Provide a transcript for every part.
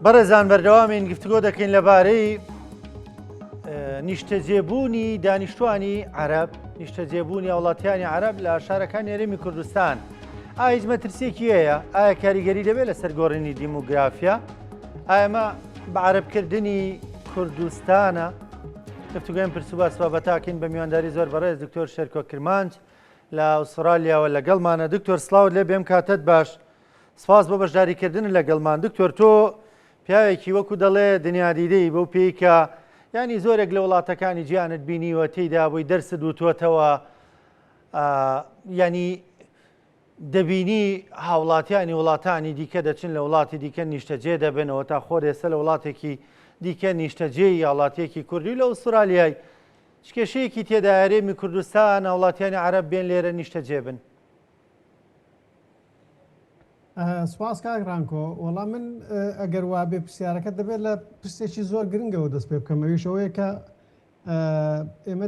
بەڕێزان بەردەوامین گفتگۆ دەکەین لەبارەی نیشتەجێبوونی دانیشتوانی عەرەب، نیشتەجێبوونی وڵاتیانی عەرەب لە شارەکانی هەرێمی کوردستان. ئایا هیچ مەترسیەکی هەیە؟ ئایا کاریگەری دەبێت لەسەر گۆڕینی دیموگرافیا؟ ئایا ئەمە بە عەرەبکردنی کوردستانە؟ گفتوگوین پرسوباس بابەتاکەین بە میوانداری زۆر بەڕێز دکتۆر شێرکۆ کرمانج لە ئوسترالیاوە لەگەڵمانە. دکتۆر سڵاوت لێ بێم کاتت باش. سپاس بۆ بەشداریکردن لەگەڵمان. دکتۆر تۆ پیاوێکی وەکو دەڵێ دنیادیدەی بەو پێیکە ینی زۆرێک لە وڵاتەکانی جیانت بینیوە تێیدا بووی دەرست دووتوەتەوە، ینی دەبینی هاوڵاتیانی وڵاتانی دیکە دەچن لە وڵاتی دیکە نیشتەجێ دەبنەوە تا خۆر ئێستا لە وڵاتێکی دیکە نیشتەجێی وڵاتێکی کوردی لە ئوسترالیای کێشەیەکی تێدا هەرێمی کوردستان وڵاتیانی عەرەب بێن لێرە نیشتەجێ بن. سپاس کاک ڕانکۆ، وەڵام من ئەگەر وا بێ پرسیارەکە دەبێت لە پرسێکی زۆر گرنگەوە دەست پێ بکەم. ئەویشەوەیە کە ئێمە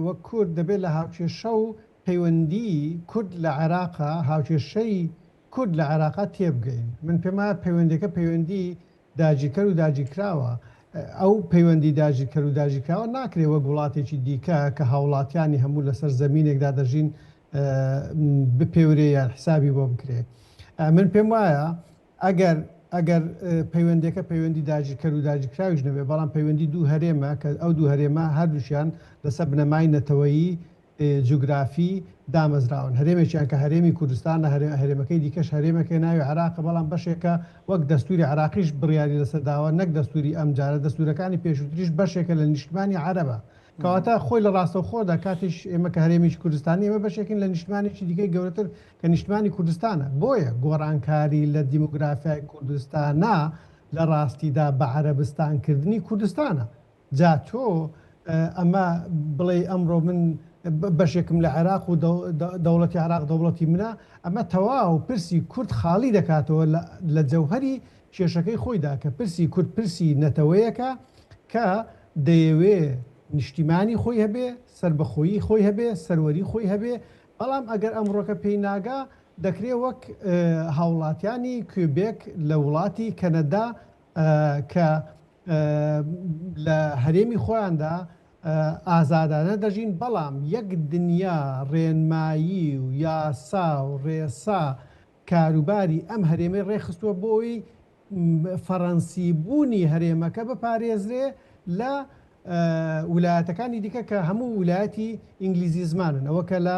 وەک کورد دەبێت لە هاوکێشە و پەیوەندی کورد لە عێراقا، هاوکێشەی کورد لە عێراقا تێبگەین. من پێما پەیوەندەکە پەیوەندی داگیرکەر و داگیرکراوە. ئەو پەیوەندی داگیرکەر و داگیرکراوە ناکرێت وەک وڵاتێکی دیکە کە هاوڵاتیانی هەموو لەسەر زەمینێکدا دەژین بپێورێ یان حسابی بۆ بکرێت. من پێم وایە ئەگەر پەیوەندەکە پەیوەندی داگیرکەر و داگیرکراویش نەبێ، بەڵام پەیوەندی دوو هەرێمە کە ئەو دوو هەرێمە هەردووشیان لەسەر بنەمای نەتەوەیی جوگرافی دامەزراون. هەرێمێکیان کە هەرێمی کوردستان هەرێمەکەی دیکەش هەرێمەکەی ناوی عێراقە، بەڵام بەشێکە وەک دەستوری عێراقیش بڕیاری لەسەرداوە، نەک دەستوری ئەمجارە دەستورەکانی پێشووتریش بەشێکە لە نیشتمانی عەرەبە. کەواتە خۆی لە ڕاستەوخۆدا کاتیش ئێمە کە هەرێمیش کوردستانی ئێمە بەشێکن لە نیشتمانێکی دیکەی گەورەتر کە نیشتمانی کوردستانە. بۆیە گۆڕانکاری لە دیموگرافیای کوردستانە لە ڕاستیدا بە عەرەبستانکردنی کوردستانە. جا تۆ ئەمە بڵێ ئەمڕۆ من بەشێکم لە عێراق و دەوڵەتی عێراق دەوڵەتی منە، ئەمە تەواو پرسی کورد خاڵی دەکاتەوە لە جەوهەری کێشەکەی خۆیدا کە پرسی کورد پرسی نەتەوەیەکە کە دەیەوێ نیشتیمانی خۆی هەبێ، سربەخۆیی خۆی هەبێ، سەروەری خۆی هەبێ. بەڵام ئەگەر ئەمڕۆکە پێی ناگا دەکرێت وەک هاوڵاتیانی کوێبێک لە وڵاتی کەنەدا کە لە هەرێمی خۆیاندا ئازادانە دەژین، بەڵام یەک دنیا ڕێنمایی و یاسا و ڕێسا کاروباری ئەم هەرێمەی ڕێخستووە بۆی فەڕەنسی بوونی هەرێمەکە بپارێزرێ لە ویلایەتەکانی دیکە کە هەموو ویلایەتی ئینگلیزی زمانن، ئەوەکە لە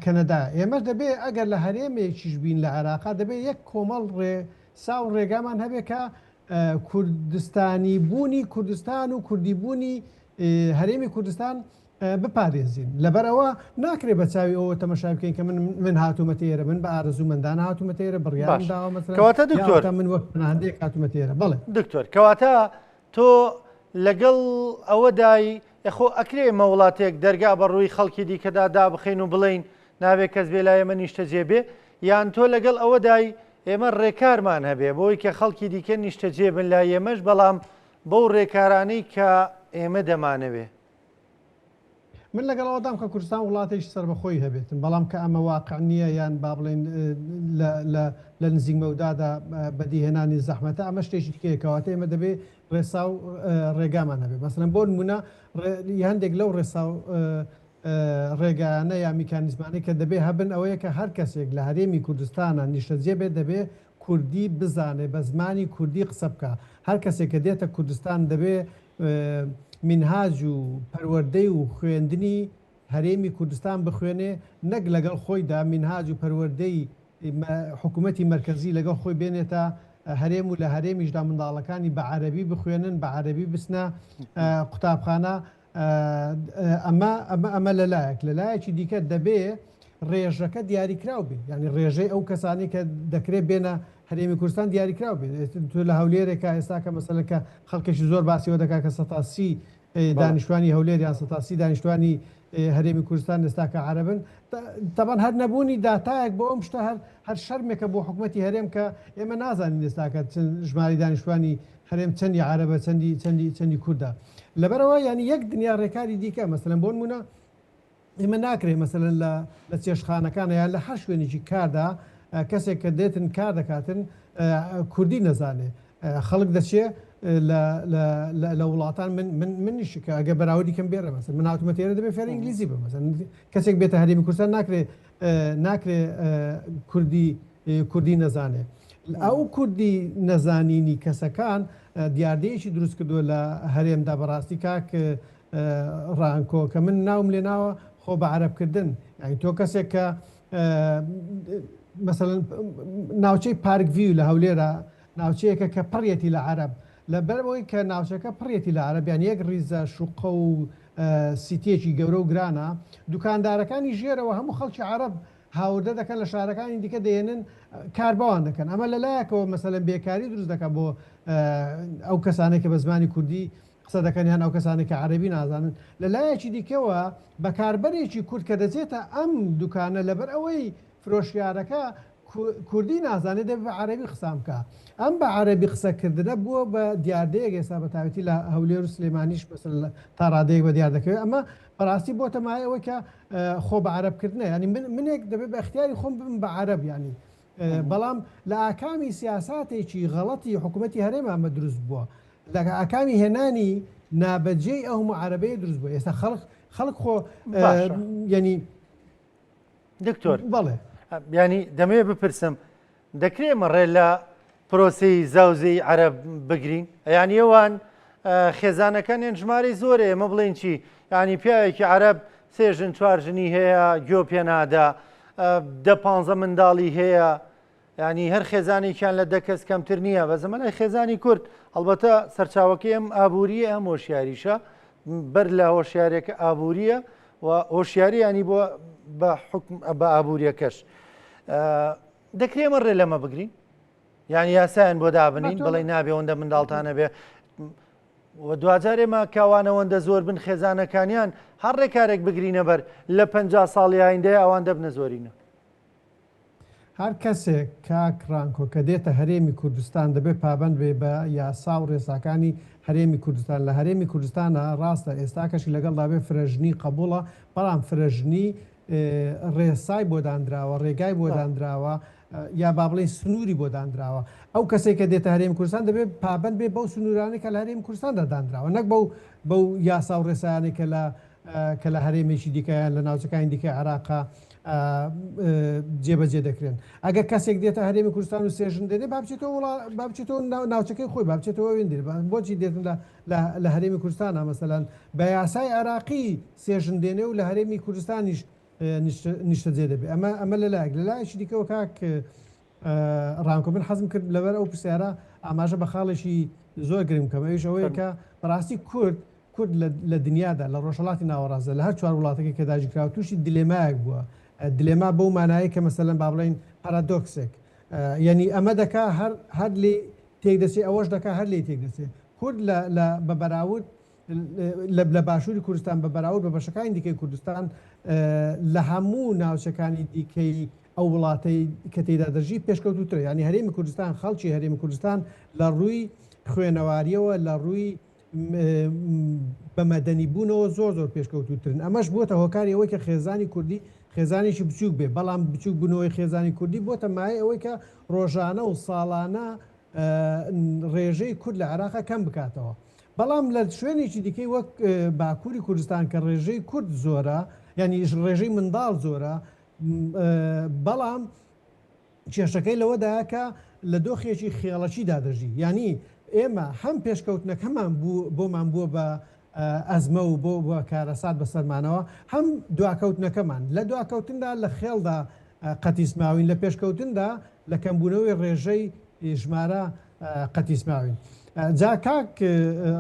کەنەدا. ئێمەش دەبێ ئەگەر لە هەرێمێکیش بین لە عێراقا دەبێت یەک کۆمەڵ ڕێسا و ڕێگامان هەبێت کە کوردستانی بوونی کوردستان و کوردی بوونی هەرێمی کوردستان بپارێزین. لەبەرەوە ناکرێت بە چاوی ئەوە تەمەشا بکەین کە من هاتوومە تێرە، من بە ئارەزوومەندان هاتوومە تێرە بڕیارم داوە کەواتە دکتۆر من وەک پناهندەیەک هاتوومە تێرە. بەڵێ دکتۆر کەواتە تۆ لەگەڵ ئەوەدای خۆ ئەکرێ ئێمە وڵاتێک دەرگا بە ڕووی خەڵکی دیکەدا دابخەین و بڵین نابێت کەس بێ لای ئێمە نیشتەجێ بێ، یان تۆ لەگەڵ ئەوەدای ئێمە ڕێکارمان هەبێ بۆی کە خەڵکی دیکە نیشتەجێ بن لای ئێمەش، بەڵام بەو ڕێکارانەی کە ئێمە دەمانەوێ؟ من لەگەڵ ئەوەدام کە کوردستان وڵاتێکی سربەخۆی هەبێتن، بەڵام کە ئەمە واقع نییە یان با بڵێن لە نزیک مەودادا بەدیهێنانی زەحمەتە، ئەمە شتێکی تکەیەکەواتە ئێمە دەبێت ڕێسا و ڕێگامان هەبێت. مەسەلەن بۆ نمونە هەندێک لەو ڕێسا و ڕێگانە یا میکانیزمانەی کە دەبێ هەبن ئەوەیە کە هەر کەسێک لە هەرێمی کوردستانە نیشتەجێ بێت دەبێت کوردی بزانێ، بە زمانی کوردی قسە بکە. هەر کەسێک کە دێتە کوردستان دەبێت منهاج و پەروەردەی و خوێندنی هەرێمی کوردستان بخوێنێ، نەک لەگەڵ خۆیدا منهاج و پەروەردەی حکوومەتی مەرکەزی لەگەڵ خۆی بێنێتە هەرێم و لە هەرێمیشدا منداڵەکانی بە عەرەبی بخوێنن، بە عەرەبی بچنە قوتابخانە. ئەمە لەلایەکی دیکە دەبێ ڕێژەکە دیاریکراو بێ، ینی ڕێژەی ئەو کەسانی کە دەکرێت بێنە هەرێمی کوردستان دیاریکراو بێت. تو لە هەولێرێکە ئێستا کە مەسەلەکە خەڵکێکی زۆر باسیەوە دەکات کە 180 دانیشتوانی هەولێر یان 180 دانیشتوانی هەرێمی کوردستان ئێستا کە عەرەبن، تەبەن هەر نەبوونی داتایەک بۆ ئەم شتە هەر شەرمێکە بۆ حکوومەتی هەرێم کە ئێمە نازانین ئێستاکە ژماری دانیشتوانی هەرێم چەندی عەرەبە چەندی کووردە. لەبەرەوە ینی یەک دنیا ڕێکاری دیکە مەسەلەن بۆ نمونە ئێمە ناکرێت مەسەلەن لە چێشتخانەکانە یان لە هەر شوێنێکی کاردا کەسێک کە دێتن کار دەکاتن کوردی نەزانێ، خەڵک دەچێ لە وڵاتان منیش کە ئەگە بەراوردی کەم بێرە مەسەن من هاتوومەتێرە دەبێت فێر ئینگلیزی بە مەسەن کەسێک بێتە هەرێمی کوردستان ناکرێ کوردی نەزانێ ئەو کوردی نەزانینی کەسەکان دیاردەیەکی دروست کردووە لە هەرێمدا بەڕاستی کاک ڕانکۆ کە من ناوم لێ ناوە خۆ بە عەرەبکردن یعنی تۆ کەسێک کە مثلەن ناوچەی پارکڤیو لە هەولێرە ناوچەیەکە کە پڕێتی لە عەرەب لەبەرەوەی کە ناوچەکە پڕێتی لە عەرەبیان یەک ڕیزە شوقە و سیتێکی گەورە و گرانە دوکاندارەکانی ژێرەوە هەموو خەڵکی عەرەب هاوردە دەکەن لە شارەکانی دیکە دێنن کارباوان دەکەن ئەمە لەلایەکەوە مەسەلەن بێکاری دروست دەکات بۆ ئەو کەسانێک کە بە زمانی کوردی قسە دەکەن یان ئەو کەسانێک کە عەرەبی نازانن لەلایەکی دیکەوە بەکاربەرێکی کورد کە دەچێتە ئەم دوکانە لەبەر ئەوەی فرۆشیارەکە کوردی نازانێت دەبێت بە عەرەبی قسام بکە ئەم بە عەرەبی قسەکردنە بووە بە دیاردەیەک ئێستا بە تاوەتی لە هەولێر و سلێمانیش تا ڕادەیەک بە دیار دەکەوێت ئەمە بەڕاستی بۆتە مایەوە کە خۆ بە عەرەبکردنە ینی منێک دەبێت بە اختیاری خۆم بم بە عەرەب ینی بەڵام لە ئاکامی سیاساتێکی غەڵەتی حکوومەتی هەرێمە ئەمە دروست بووە لە ئاکامی هێنانی نابەجێی ئەو هەموو عەرەبەیە دروست بووە ئێستا خەڵک خۆ ینی دکتۆر بەڵێ ینی دەمەوێت بپرسم دەکرێت مەڕێ لە پرۆسی زاوزەی عەرەب بگرین یعنی ئەوان خێزانەکانیان ژمارەی زۆرە ئێمە بڵێن چی ینی پیاوێکی عەرەب سێ ژن چوار ژنی هەیە گوێ پێ نادا دە پانزە منداڵی هەیە ینی هەر خێزانێکیان لە دە کەس کەمتر نییە بە زەمانای خێزانی کورد هەڵبەتە سەرچاوەکەی ئەم ئابووریە ئەم هۆشیاریشە بەر لە هۆشیارێکە ئابووریە و هۆشیاری ینی بۆ بە ئابووریەکەش دەکرێت مەڕێ لەمە بگرین یانی یاسایان بۆ دابنین بڵێ نابێ ئەوەندە منداڵتانە بێ و دوجارێمە کاوانەوەندە زۆر بن خێزانەکانیان هەر ڕێکارێک بگرینە بەر لە 50 ساڵی ئایندەیە ئەوان دەبنە زۆرینە هەر کەسێک کاکڕانکۆ کە دێتە هەرێمی کوردستان دەبێت پابند بێ بە یاسا و ڕێساکانی هەرێمی کوردستان لە هەرێمی کوردستانە ڕاستە ئێستا کەشی لەگەڵدا بێ فرەژنی قبوڵە بەڵام فرەژنی ڕێسای بۆ دانراوە ڕێگای بۆ دانراوە یا با بڵێ سنووری بۆ دانراوە ئەو کەسێک کە دێتە هەرێمی کوردستان دەبێت پابند بێ بەو سنوورانەی کە لە هەرێمی کوردستاندا دانراوە نەک بەو یاسا و ڕێسایانێک کە لە هەرێمێکی دیکەیان لە ناوچەکانی دیکە عێراقا جێبەجێ دەکرێن ئەگە کەسێک دێتە هەرێمی کوردستان و سێژن دێنێ بابچێتەوە ناوچەکەی خۆی بابچێتەوە وێندێ بۆچی دێتن لە هەرێمی کوردستانە مەسەلەن بە یاسای عێراقی سێژن دێنێ و لە هەرێمی کوردستانیش نیشتەجێ دەبێت ئەمە لەلایەکی دیکەوە کاک ڕانکۆ من حەزم کرد لەبەر ئەو پرسیارە ئاماژە بە خاڵێکی زۆر گرنگ کەم ئەویش ئەوەیە کە بەڕاستی کورد لە دنیادا لە ڕۆژهەڵاتی ناوەڕاستە لە هەر چوار وڵاتێکی کە داگیرکراوە تووشی دلێمایەک بووە دلێما بەو مانایی کە مەسەلەن با بڵێن پارادۆکسێک یعنی ئەمە دەکا هەر لێ تێک دەچێت ئەوەش دەکا هەر لێ تێک دەچێت کورد بە بەراورد لە باشووری کوردستان بە بەراورد بە بەشەکانی دیکەی کوردستان لە هەموو ناوچەکانی دیکەی ئەو وڵاتەی کە تێدا دەژی پێشکەوتوترە ینی هەرێمی کوردستان خەڵکی هەرێمی کوردستان لە ڕووی خوێنەواریەوە لە ڕووی بەمەدەنی بوونەوە زۆر پێشکەوتوترن ئەمەش بۆتە هۆکاری ئەوەی کە خێزانی کوردی خێزانێکی بچوک بێ بەڵام بچوک بوونەوەی خێزانی کوردی بۆتە مایە ئەوەی کە ڕۆژانە و ساڵانە ڕێژەی کورد لە عێراقا کەم بکاتەوە بەڵام لە شوێنێکی دیکەی وەک باکووری کوردستان کە ڕێژەی کورد زۆرە ینی ڕێژەی منداڵ زۆرە بەڵام کێشەکەی لەوەدایە کە لە دۆخێکی خێڵەکی دادەژی ینی ئێمە هەم پێشکەوتنەکەمان بۆمان بووە بە ئەزمە و بۆ کارەسات بەسەرمانەوە هەم دواکەوتنەکەمان لە دواکەوتندا لە خێڵدا قەتیسماوین لە پێشکەوتندا لە کەمبوونەوەی ڕێژەی ژمارە قەتیسماوین جا کاک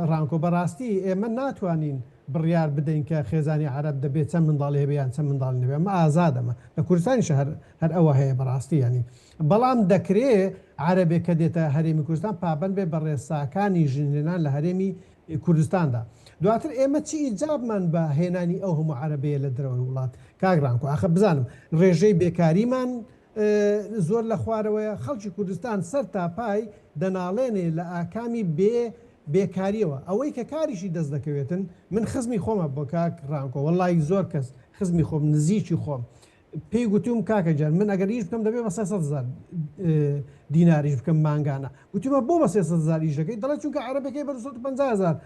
ڕانکۆ بەڕاستی ئێمە ناتوانین بڕیار بدەین کە خێزانی عەرەب دەبێت چەند منداڵی هەبێ یان چەند منداڵی نەبێ ئەمە ئازادەمە لە کوردستانیش هەر ئەوە هەیە بەڕاستی ینی بەڵام دەکرێت عەرەبێک کە دێتە هەرێمی کوردستان پابند بێ بە ڕێساکانی ژنێنان لە هەرێمی کوردستاندا دواتر ئێمە چی ئیجابمان بە هێنانی ئەو هەموو عەرەبەیە لە دەرەوەی وڵات کاک ڕانکۆ ئاخە بزانم ڕێژەی بێکاریمان زۆر لە خوارەوەیە خەڵکی کوردستان سەر تاپای دەناڵێنێ لە ئاکامی بێکاریەوە ئەوەی کە کاریشی دەست دەکەوێتن من خزمی خۆمە بۆ کاک ڕانکۆ وەڵی زۆر کەس خزمی خۆم نزیکی خۆم پێی گوتوم کاکەجان من ئەگەر ئیش بکەم دەبێت بە 300,000 دیناریش بکەم مانگانە گوتیمە بۆ بە 300,000 ئیشەکەی دەڵێت چونکە عەرەبەکەی بە 250,000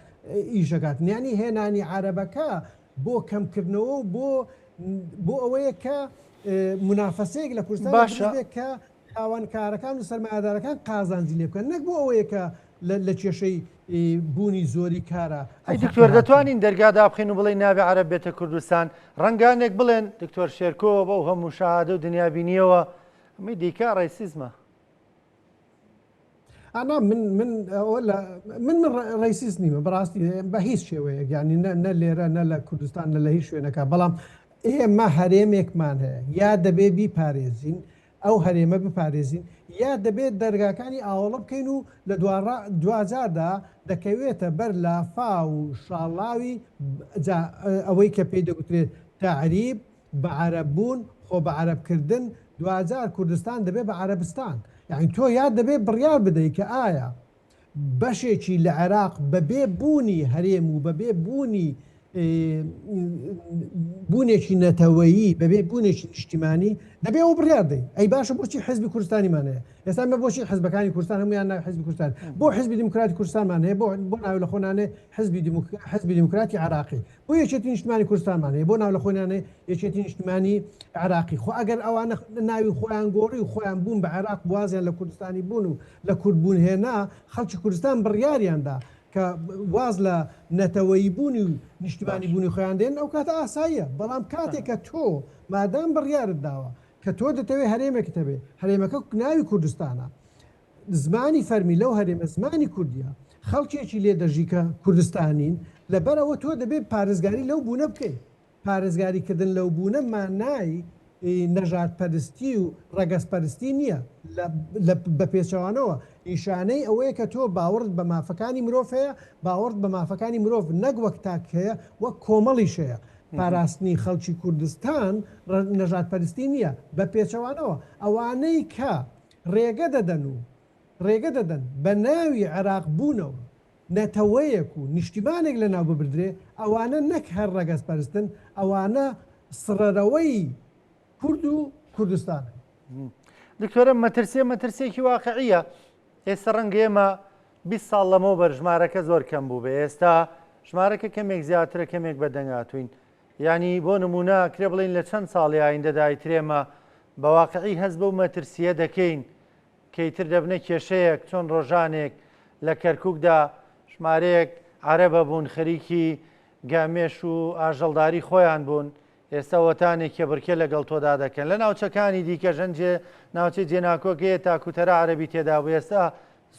ئیشەکات یعنی هێنانی عەرەبەکە بۆ کەمکردنەوە بۆ ئەوەیە کە منافەسەیەک لە کوردستان باشە کە تاوانکارەکان و سەرمایه‌دارەکان قازانجی لێ بکەن نەک بۆ ئەوەیە کە لە کێشەی بوونی زۆری کارە ئەی دکتۆر دەتوانین دەرگادا بخین و بڵێ ناوی عەرەب بێتە کوردستان ڕەنگانێک بڵێن دکتۆر شێرکۆ بەو هەموو شاهادە و دنیابینیەوە ئەمەی دیکە ڕیسیزمە ئانا من ڕیسیز نیمە بەڕاستی بە هیچ شێوەیە یعنی نە لێرە نە لە کوردستان نە لە هیچ شوێنەکە بەڵام ئێمە هەرێمێکمان هەیە یا دەبێ بیپارێزین ئەو هەرێمە بپارێزین یا دەبێت دەرگاکانی ئاوەڵە بکەین و لە دوجاردا دەکەوێتە بەر لافا و شاڵاوی ئەوەی کە پێی دەگوترێت تەعریب بە عەرەببوون خۆ بە عەرەبکردن دوجار کوردستان دەبێت بە عەرەبستان یعنی تۆ یاد دەبێت بڕیار بدەیت کە ئایا بەشێکی لە عێراق بەبێ بوونی هەرێم و بەبێ بوونێکی نەتەوەیی بەبێ بوونێکی نیشتیمانی دەبێ ئەو بڕیار دەی ئەی باشە بۆچی حزبی کوردستانیمان هەیە ئێستا مە بۆچی حزبەکانی کوردستان هەمویان ناوی حزبی کوردستان بۆ حزبی دیموکراتی کوردستانمان هەیە بۆ ناوی لە خۆنانێ حزبی دیموکراتی عراقی بۆ یەکێتی نیشتیمانی کوردستانمان هەیە بۆ ناو لە خۆیانێ یەکێتی نیشتیمانی عراقی خۆ ئەگەر ئەوانە ناوی خۆیان گۆڕی و خۆیان بوون بە عێراق وازیان لە کوردستانی بوون و لە کوردبوون هێنا خەڵکی کوردستان بڕیاریاندا کە واز لە نەتەوەیی بوونی و نیشتیمانی بوونی خۆیان دێن ئەو کاتە ئاساییە بەڵام کاتێک کە تۆ مادام بڕیارت داوە کە تۆ دەتەوێت هەرێمێکت هەبێ هەرێمەکە ناوی کوردستانە زمانی فەرمی لەو هەرێمە زمانی کوردیە خەڵکێکی لێ دەژی کە کوردستانین لەبەرەوە تۆ دەبێت پارێزگاری لەو بوونە بکەیت پارێزگاریکردن لەو بوونە مانای نەژاد پەرستی و ڕەگەزپەرستی نییە بە پێچەوانەوە نیشانەی ئەوەیە کە تۆ باوەڕت بە مافەکانی مرۆڤ هەیە باوەڕت بە مافەکانی مرۆڤ نەک وەک تاک هەیە وەک کۆمەڵیش هەیە پاراستنی خەڵکی کوردستان نەژاد پەرستی نییە بە پێچەوانەوە ئەوانەی کە ڕێگە دەدەن بە ناوی عێراق بوونەوە نەتەوەیەک و نیشتیمانێک لە ناو ببردرێ ئەوانە نەک هەر ڕەگەز پەرستن ئەوانە سڕەرەوەی کورد و کوردستان دکتۆرە مەترسێکی واقعیە ئێستا ڕەنگە ئێمە 20 ساڵ لەمەوە بەر ژمارەکە زۆر کەم بوو بێ ئێستا ژمارەکە کەمێک زیاترە کەمێک بەدەنگاتوین ینی بۆ نمونە کرێ بڵین لە چەند ساڵی ئایندەدای ترێمە بە واقعی هەست بەو مەترسیە دەکەین کەیتر دەبنە کێشەیەک چۆن ڕۆژانێک لە کەرکووکدا ژمارەیەک عەرەبە بوون خەریکی گامێش و ئاژەڵداری خۆیان بوون ئێستا وەتانێکە بڕکێ لەگەڵ تۆدا دەکەن لە ناوچەکانی دیکە ژەنجێ ناوچەی جێناکۆگەیە تاکوتەرە عەرەبی تێدا بوو ئێستا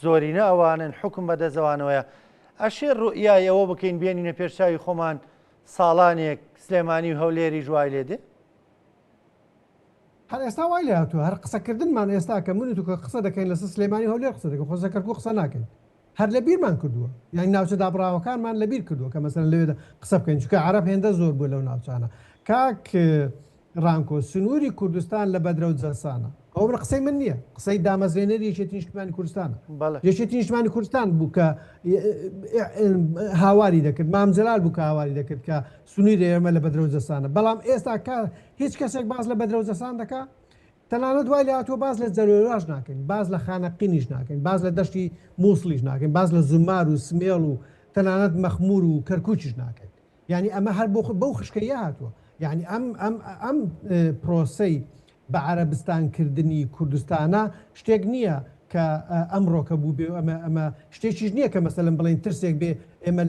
زۆرینە ئەوانن حکم بەدەزەوانەوەیە ئەشێ ڕوئیای ئەوە بکەین بێنینە پێشچاوی خۆمان ساڵانێک سلێمانی و هەولێری ژوای لێدێ هەر ئێستا وای لێ هاتووە هەر قسەکردنمان ئێستا کە من تو کە قسە دەکەین لەسەر سلێمانی هەولێر قسە دەکەن خۆ کەرکوو قسە ناکەین هەر لە بیرمان کردووە یعنی ناوچە دابڕاوەکانمان لە بیر کردووە کە مەسەن لەوێدا قسە بکەین چونکە عەرەب هێندە زۆر بووە لەو ناوچانە کاک ڕانکۆ سنووری کوردستان لە بەدرە و جەسانە ئەو من قسەی من نییە قسەی دامەزرێنەری یەکێتی نیشتیمانی کوردستانە یەکێتی نیشتیمانی کوردستان بوو کە هاواری دەکرد مامجلال بوو کە هاواری دەکرد کە سنووری ئێمە لە بەدرە و جەسانە بەڵام ئێستا هیچ کەسێک باز لە بەدرە و جەسان دەکات تەنانەت دوای لە هاتووە باز لە جەلۆلاش ناکەین باز لە خانەقینیش ناکەین باز لە دەشتی مووسڵیش ناکەین باز لە زومار و سمێڵ و تەنانەت مەخمور و کەرکووچیش ناکەین یعنی ئەمە هەر بەو خشکەیە هاتووە یعنی ئەم پرۆسەی بە عەرەبستانکردنی کوردستانە شتێک نییە کە ئەمڕۆکە بوو بێ ئەمە شتێکیش نییە کە مەسەلەن بڵێن ترسێک بێ ئێمە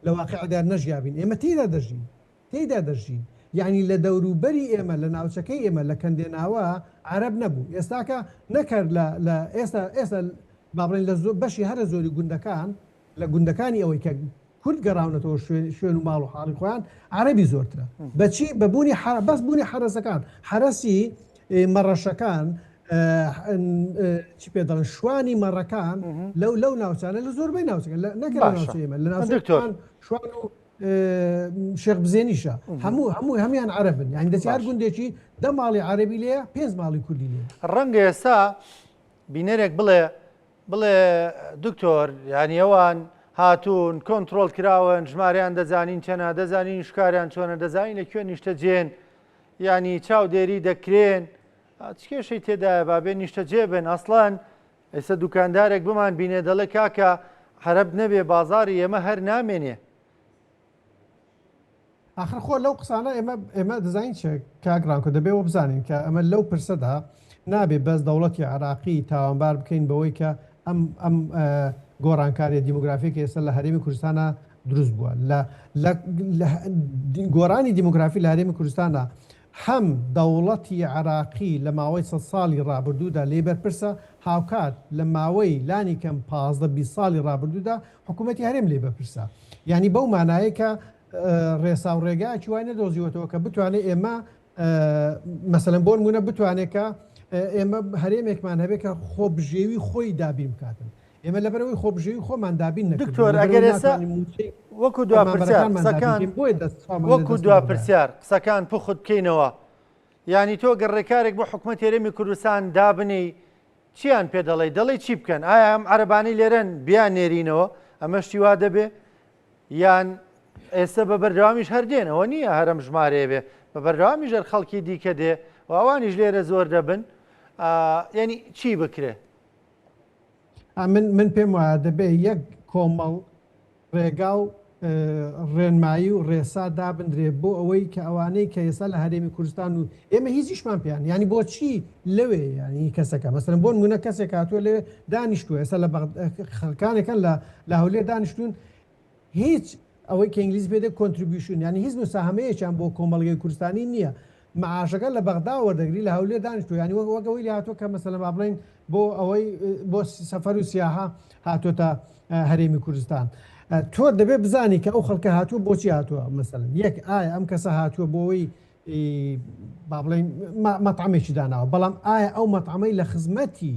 لە واقعدا نەژیابین ئێمە تێیدا دەژین یعنی لە دەوروبەری ئێمە لە ناوچەکەی ئێمە لە کەندێناوە عەرەب نەبوو ئێستاکە نەکرد لە ئێستا بابڕین لە بەشی هەرە زۆری گوندەکان لە گوندەکانی ئەوەی کە کورد گەڕاونەتەوە شوێن و ماڵ و حاڵی خۆیان عەرەبی زۆرترە بەچی بەبوونی بەس بوونی حرەسەکان حرەسی مەڕەشەکان چی پێ دەڵێن شوانی مەڕەکان لەو ناوچانە لە زۆربەی ناوچەکە نەکرد ناوچەیەمە لە ناوچەکان شوان و شێخ بزێنیشە هەمویان عەرەبن یعنی دەچی هەر گوندێکی 10 ماڵی عەرەبی لێیە 5 ماڵی کوردی لێ ڕەنگە ئێستا بینەرێک بڵێ دکتۆر یعنی ئەوان هاتوون کۆنتترۆل کراون ژماریان دەزانین چەنە دەزانین شکاریان چۆنە دەزانین لەکوێ نیشتە جێن ینی چاودێری دەکرێن چ کێشەی تێدایە با بێ نیشتەجێ بن ئەسڵان ئێستا دوکاندارێک بمان بینێ دەڵێ کاکە عەرەب نەبێ بازاری ئێمە هەر نامێنێ. آخر خۆ لەو قسانە ئێمە دەزانین چێ کاگرانکۆ دەبێ وە بزانین کە ئەمە لەو پرسەدا نابێ بەس دەوڵەتی عراقی تاوانبار بکەین بەوەی کە ئەم گۆڕانکاری دیموگرافیکە ئێستا لە هەرێمی کوردستانە دروست بووە لە گۆڕانی دیموگرافی لە هەرێمی کوردستانە هەم دەوڵەتی عراقی لە ماوەی 100 ساڵی ڕابردوودا لێبەرپرسە هاوکات لە ماوەی لانی کەم 15-20 ساڵی ڕابردوودا حکوومەتی هەرێم لێبەرپرسە یعنی بەو مانایە کە ڕێسا و ڕێگایکی وای نەدۆزیوەتەوە کە بتوانێت ئێمە مەسەلەن بۆ نمونە بتوانێت کە ئێمە هەرێمێکمان هەبێت کە خۆبژێوی خۆی دابین بکاتن ئێمە لەبەرەوەی خۆبژێوی خۆمان دابین دکتۆر ئەگەر ئێستا وەکو دواپرسیار وەکو دواپرسیار قسەکان پخت بکەینەوە ینی تۆ گەڕێکارێک بۆ حکوومەت هێرێمی کوردستان دابنی چیان پێ دەڵێ چی بکەن ئایا ئەم عەرەبانەی لێرەن بیان نێرینەوە ئەمەشتی وا دەبێ یان ئێستا بە بەردەوامیش هەردێنەوە نییە هەرم ژمارەیە بێ بە بەردەوامی ژەر خەڵکی دیکە دێ و ئەوانیش لێرە زۆر دەبن ینی چی بکرێ؟ من پێم وایە دەبێ یەک کۆمەڵ ڕێگا و ڕێنمایی و ڕێسا دابدرێ بۆ ئەوەی کە ئەوانەی کە ئێستا لە هەرێمی کوردستان و ئێمە هیچیشمان پێیان ینی بۆچی لەوێ ینی کەسەکە مەسەرەن بۆ نمونە کەسێک هاتووە لێ دانیشتووە ئێستا لە خەڵکانێکن لە هەولێر دانیشتون هیچ ئەوەی کە ئینگلیز پێدە کۆنتریبیوشن ینی هیچ مساهمەیەکیان بۆ کۆمەڵگەی کوردستانی نییە معاشەکە لە بەغدا وەردەگری لە هەولێر دانیشتووە ینی وەگەوەی لە هاتووە کە مەسەلەن با بڵێن بۆ ئەوەی بۆ سەفەر و سیاحە هاتوۆتە هەرێمی کوردستان تۆ دەبێت بزانی کە ئەو خەڵکە هاتووە بۆچی هاتووە مەسەلەن یەک ئایا ئەم کەسە هاتووە بۆەوەی با بڵێن مەطعمێکی داناوە بەڵام ئایا ئەو مەطعمەی لە خزمەتی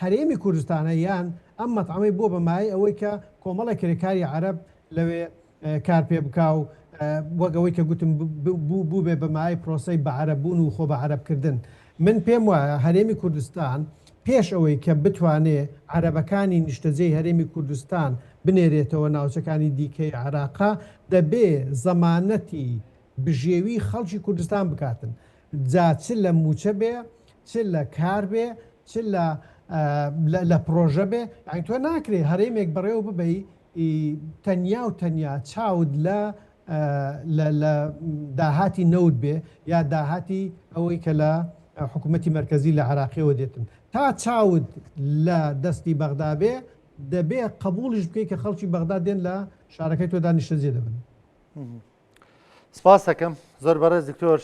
هەرێمی کوردستانە یان ئەم مەطعمەی بۆ بەمای ئەوەی کە کۆمەڵە کرێکاری عەرەب لەوێ کار پێ بکا و وەگەوەی کە گوتم بوو بێ بەمای پرۆسەی بە عەرەببوون و خۆ بە عەرەبکردن من پێم وایە هەرێمی کوردستان پێش ئەوەی کە بتوانێ عەرەبەکانی نیشتەجێی هەرێمی کوردستان بنێرێتەوە ناوچەکانی دیکەی عێراقا دەبێ زەمانەتی بژێوی خەڵکی کوردستان بکاتن جا چ لە موچە بێ چ لە کار بێ چ لە پرۆژە بێ ئەنگ تۆ ناکرێ هەرێمێک بەڕێوە ببەی تەنیا و تەنیا چاود لە داهاتی نەوت بێ یا داهاتی ئەوەی کە لە حکوومەتی مرکزی لە عراقیەوە دێتن تا چاود لە دەستی بەغدا بێ دەبێ قبولیش بکەی کە خەڵکی بەغدا دێن لە شارەکەی تۆدا نیشتەجێ دەبن. سپاس دەکەم زۆر بەڕێز دکتۆر